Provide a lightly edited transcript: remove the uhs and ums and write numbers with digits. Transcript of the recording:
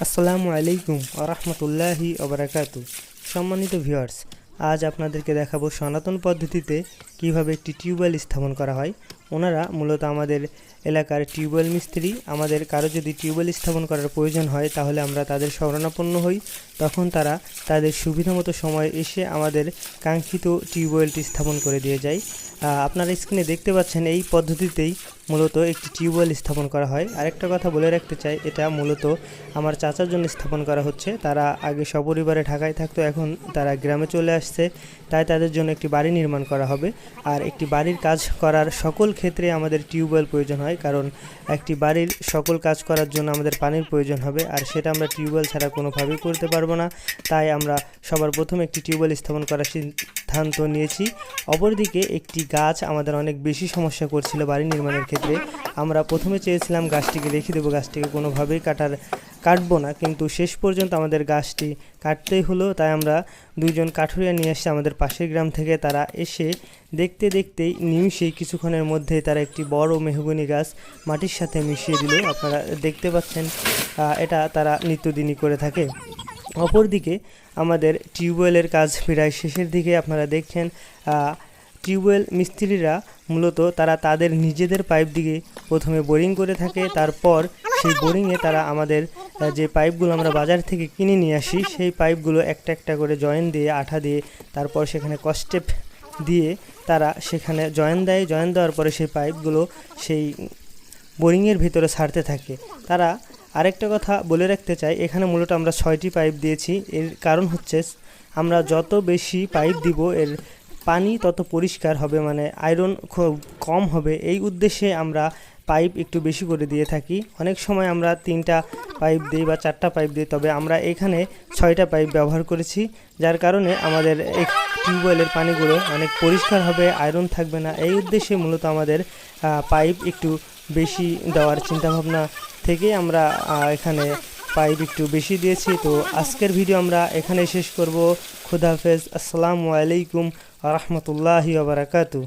আসসালামু আলাইকুম আরহামতুল্লাহি ওবারাকাতু। সম্মানিত ভিউয়ার্স, আজ আপনাদেরকে দেখাবো সনাতন পদ্ধতিতে কিভাবে একটি টিউবওয়েল স্থাপন করা হয়। ওনারা মূলত আমাদের এলাকার টিউবওয়েল মিস্ত্রি। আমাদের কারো যদি টিউবওয়েল স্থাপন করার প্রয়োজন হয় তাহলে আমরা তাদের শরণাপন্ন হই। তখন তারা তাদের সুবিধামতো সময় এসে আমাদের কাঙ্ক্ষিত টিউবওয়েলটি স্থাপন করে দিয়ে যায়। আপনারা স্ক্রিনে দেখতে পাচ্ছেন এই পদ্ধতিতেই মূলত একটি টিউবওয়েল স্থাপন করা হয়। আরেকটা কথা বলে রাখতে চাই, এটা মূলত আমার চাচার জন্য স্থাপন করা হচ্ছে। তারা আগে সপরিবারে ঢাকায় থাকতো, এখন তারা গ্রামে চলে আসছে, তাই তাদের জন্য একটি বাড়ি নির্মাণ করা হবে। আর একটি বাড়ির কাজ করার সকল ক্ষেত্রে আমাদের টিউবওয়েল প্রয়োজন হয়, কারণ একটি বাড়ির সকল কাজ করার জন্য আমাদের পানির প্রয়োজন হবে, আর সেটা আমরা টিউবওয়েল ছাড়া কোনোভাবেই করতে পারবো না। তাই আমরা সবার প্রথমে একটি টিউবওয়েল স্থাপন করার সিদ্ধান্ত নিয়েছি। অপরদিকে একটি গাছ আমাদের অনেক বেশি সমস্যা করছিল বাড়ি নির্মাণের ক্ষেত্রে। আমরা প্রথমে চেয়েছিলাম গাছটিকে রেখে দেবো, গাছটিকে কোনোভাবেই কাটবো না, কিন্তু শেষ পর্যন্ত আমাদের গাছটি কাটতেই হলো। তাই আমরা দুইজন কাঠুরিয়া নিয়ে এসে আমাদের পাশের গ্রাম থেকে, তারা এসে দেখতে দেখতেই নিমিষেই কিছুক্ষণের মধ্যেই তারা একটি বড় মেহগনি গাছ মাটির সাথে মিশিয়ে দিল। আপনারা দেখতে পাচ্ছেন, এটা তারা নিত্যদিনই করে থাকে। অপরদিকে আমাদের টিউবওয়েলের কাজ প্রায় শেষের দিকে। আপনারা দেখছেন টিউবওয়েল মিস্ত্রিরা মূলত তারা তাদের নিজেদের পাইপ দিয়ে প্রথমে বোরিং করে থাকে, তারপর সেই বোরিংয়ে তারা আমাদের যে পাইপগুলো আমরা বাজার থেকে কিনে নিয়ে আসি সেই পাইপগুলো একটা একটা করে জয়েন দিয়ে, আঠা দিয়ে, তারপর সেখানে কস্টেপ দিয়ে তারা সেখানে জয়েন দেয়। জয়েন দেওয়ার পরে সেই পাইপগুলো সেই বোরিংয়ের ভিতরে ছাড়তে থাকে তারা। আরেকটা কথা বলে রাখতে চাই, এখানে মূলত আমরা 6টি পাইপ দিয়েছি। এর কারণ হচ্ছে আমরা যত বেশি পাইপ দিব এর পানি তত পরিষ্কার হবে, মানে আয়রন খুব কম হবে। এই উদ্দেশ্যে আমরা পাইপ একটু বেশি করে দিয়ে থাকি। অনেক সময় আমরা 3টা পাইপ দিই বা 4টা পাইপ দিই, তবে আমরা এখানে 6টা পাইপ ব্যবহার করেছি, যার কারণে আমাদের এই টিউবওয়েলের পানিগুলো অনেক পরিষ্কার হবে, আয়রন থাকবে না। এই উদ্দেশ্যে মূলত আমাদের পাইপ একটু বেশি দেওয়ার চিন্তাভাবনা থেকে আমরা এখানে পাইপ একটু বেশি দিয়েছি। তো আজকের ভিডিও আমরা এখানে শেষ করব। খুদা হাফেজ। আসসালামু আলাইকুম ওয়া রাহমাতুল্লাহি ওয়া বারাকাতুহু।